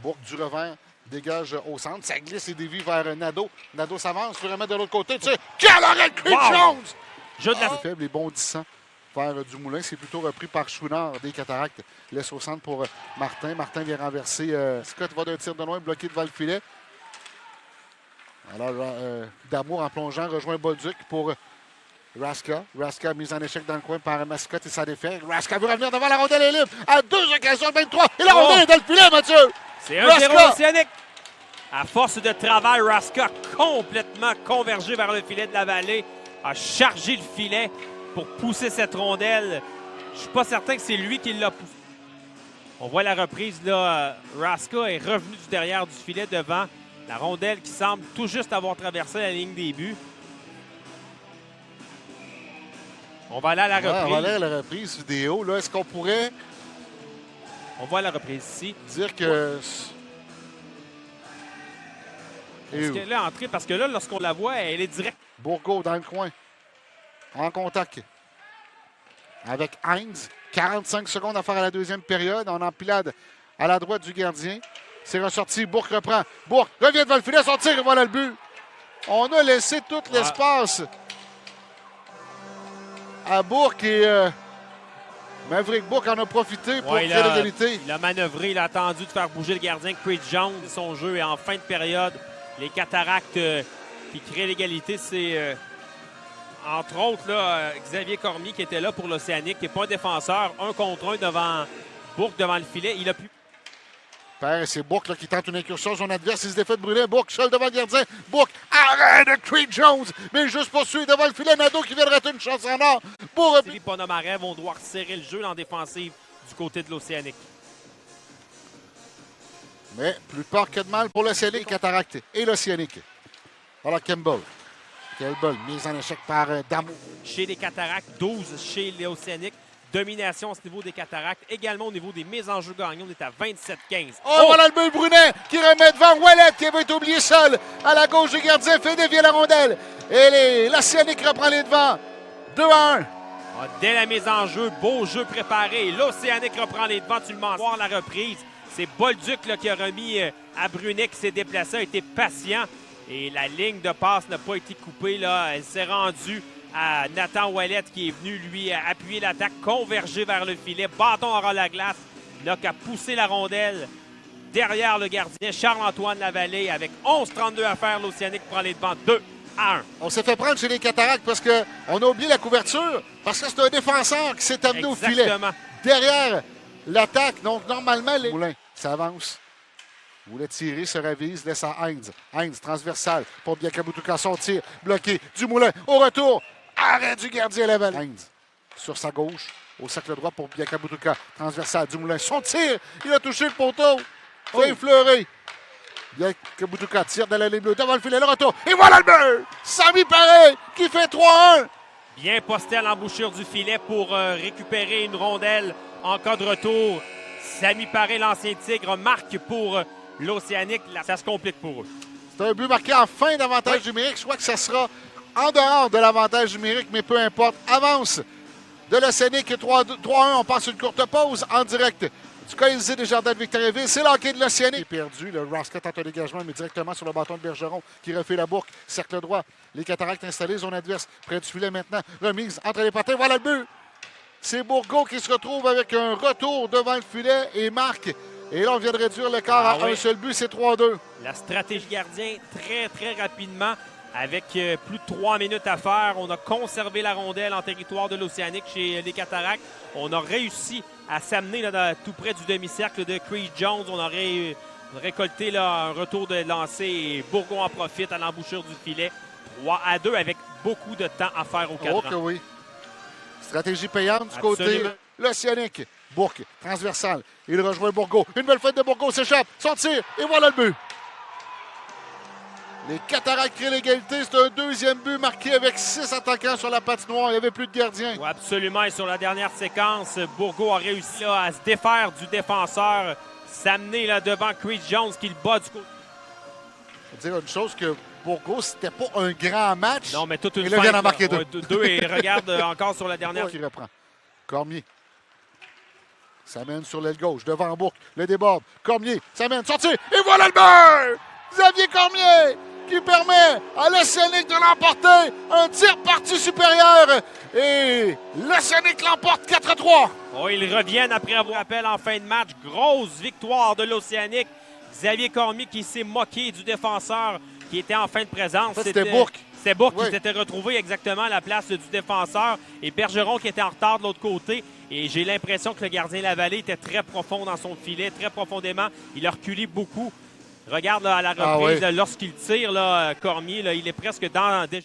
Bourque du revers, dégage au centre. Ça glisse et dévie vers Nadeau. Nadeau s'avance, peut remettre de l'autre côté. Tu sais, quel arrêt de Creed Jones! Jeu de la... Faible et bondissant vers Dumoulin. C'est plutôt repris par Chouinard des Cataractes. Laisse au centre pour Martin. Martin vient renverser. Scott va d'un tir de loin, bloqué devant le filet. Alors, D'Amour en plongeant rejoint Bolduc pour Raska. Raska mise en échec dans le coin par Mascotte et ça défait. Raska veut revenir devant la rondelle est libre à 2 occasions, 23. Et la rondelle est dans le filet, Mathieu! C'est 1-0 Océanique. À force de travail, Raska complètement convergé vers le filet de la vallée. A chargé le filet pour pousser cette rondelle. Je suis pas certain que c'est lui qui l'a poussé. On voit la reprise, là. Raska est revenu du derrière du filet devant. La rondelle qui semble tout juste avoir traversé la ligne des buts. On va aller à la reprise. On va aller à la reprise vidéo. Là, est-ce qu'on pourrait... On voit la reprise ici. Dire que... Est-ce qu'elle est entrée? Parce que là, lorsqu'on la voit, elle est directe. Bourgault dans le coin. En contact avec Heinz. 45 secondes à faire à la deuxième période. En empilade à la droite du gardien. C'est ressorti. Bourque reprend. Bourque revient devant le filet. Son tir et voilà le but. On a laissé tout l'espace à Bourque et Maverick Bourque en a profité pour créer l'égalité. Il a manœuvré. Il a attendu de faire bouger le gardien Creed Jones. Son jeu est en fin de période. Les Cataractes qui créent l'égalité, c'est entre autres là, Xavier Cormier qui était là pour l'Océanique, qui n'est pas un défenseur, 1 contre 1 devant Bourque devant le filet. Il a pu. C'est Bourque là, qui tente une incursion. Son adversaire, il se défait de Brunet. Bourque seul devant le gardien. Bourque, arrêt de Creed Jones. Mais juste poursuivi devant le filet. Nadeau qui vient de rater une chance en or. Bourque. Les Ponomarev vont devoir serrer le jeu en défensive du côté de l'Océanique. Mais plus peur que de mal pour l'Océanique, Cataracte et l'Océanique. Voilà Campbell. Campbell, mise en échec par D'Amour. Chez les Cataractes, 12 chez les Océaniques. Domination à ce niveau des Cataractes. Également au niveau des mises en jeu gagnées, on est à 27-15. Oh, voilà le but Brunet qui remet devant Ouellet qui avait été oublié seul à la gauche du gardien. Fait dévier la rondelle. Et l'Océanique reprend les devants. 2-1. Dès la mise en jeu, beau jeu préparé. L'Océanique reprend les devants. Tu le mentionnes. Voir la reprise. C'est Bolduc là, qui a remis à Brunet qui s'est déplacé, a été patient. Et la ligne de passe n'a pas été coupée. Là. Elle s'est rendue à Nathan Ouellet qui est venu lui appuyer l'attaque, converger vers le filet. Bâton à la glace. Là, qui a poussé la rondelle derrière le gardien Charles-Antoine Lavallée. Avec 11-32 à faire, l'Océanique prend les devants 2-1. On s'est fait prendre chez les Cataractes parce qu'on a oublié la couverture. Parce que c'est un défenseur qui s'est amené au filet. Derrière l'attaque. Donc, normalement, les Moulins s'avance. Voulait tirer, se ravise, laisse à Heinz. Heinz, transversal pour Biakabutuka. Son tir bloqué. Dumoulin au retour. Arrêt du gardien Laval. Heinz sur sa gauche. Au cercle droit pour Biakabutuka. Transversal. Dumoulin. Son tir. Il a touché le poteau. Fait effleurer. Biakabutuka tire dans la ligne bleue. Devant le filet. Le retour. Et voilà le but. Sami Paré qui fait 3-1. Bien posté à l'embouchure du filet pour récupérer une rondelle en cas de retour. Sami Paré, l'ancien Tigre, marque pour l'Océanique. Ça se complique pour eux. C'est un but marqué en fin d'avantage numérique. Je crois que ça sera en dehors de l'avantage numérique, mais peu importe. Avance de l'Océanique 3-1. On passe une courte pause en direct du Colisée des Jardins de Victoriaville. C'est l'hockey de l'Océanique. Perdu. Le Raska tente un dégagement, mais directement sur le bâton de Bergeron qui refait la Bourque. Cercle droit. Les Cataractes installés. Zone adverse. Près du filet maintenant. Remise entre les patins. Voilà le but. C'est Bourgault qui se retrouve avec un retour devant le filet et marque. Et là, on vient de réduire l'écart à un seul but, c'est 3-2. La stratégie gardien, très, très rapidement, avec plus de 3 minutes à faire. On a conservé la rondelle en territoire de l'Océanique chez les Cataractes. On a réussi à s'amener tout près du demi-cercle de Creed Jones. On aurait récolté là, un retour de lancer et Bourgault en profite à l'embouchure du filet. 3-2 avec beaucoup de temps à faire au cadran. Oh que oui. Stratégie payante du côté l'Océanique. Bourque, transversal. Il rejoint Bourgault. Une belle fête de Bourgault s'échappe. Son tir. Et voilà le but. Les Cataractes créent l'égalité. C'est un deuxième but marqué avec 6 attaquants sur la patinoire. Il n'y avait plus de gardiens. Oui, absolument. Et sur la dernière séquence, Bourgault a réussi là, à se défaire du défenseur. S'amener là, devant Creed Jones qui le bat du côté. Je veux dire une chose que Bourgault, c'était pas un grand match. Non, mais toute une et là, il vient d'en marquer deux. Deux et regarde encore sur la dernière. Qui reprend. Cormier. Ça mène sur l'aile gauche, devant Bourque, le déborde. Cormier, ça mène, sorti, et voilà le but! Xavier Cormier qui permet à l'Océanique de l'emporter. Un tir parti supérieur. Et l'Océanique l'emporte 4-3. Oh, ils reviennent après avoir appel en fin de match. Grosse victoire de l'Océanique. Xavier Cormier qui s'est moqué du défenseur qui était en fin de présence. C'était Bourque. C'est Bourque qui s'était retrouvé exactement à la place du défenseur. Et Bergeron qui était en retard de l'autre côté. Et j'ai l'impression que le gardien Lavallée était très profond dans son filet, très profondément. Il a reculé beaucoup. Regarde là, à la reprise, lorsqu'il tire, là, Cormier, là, il est presque dans...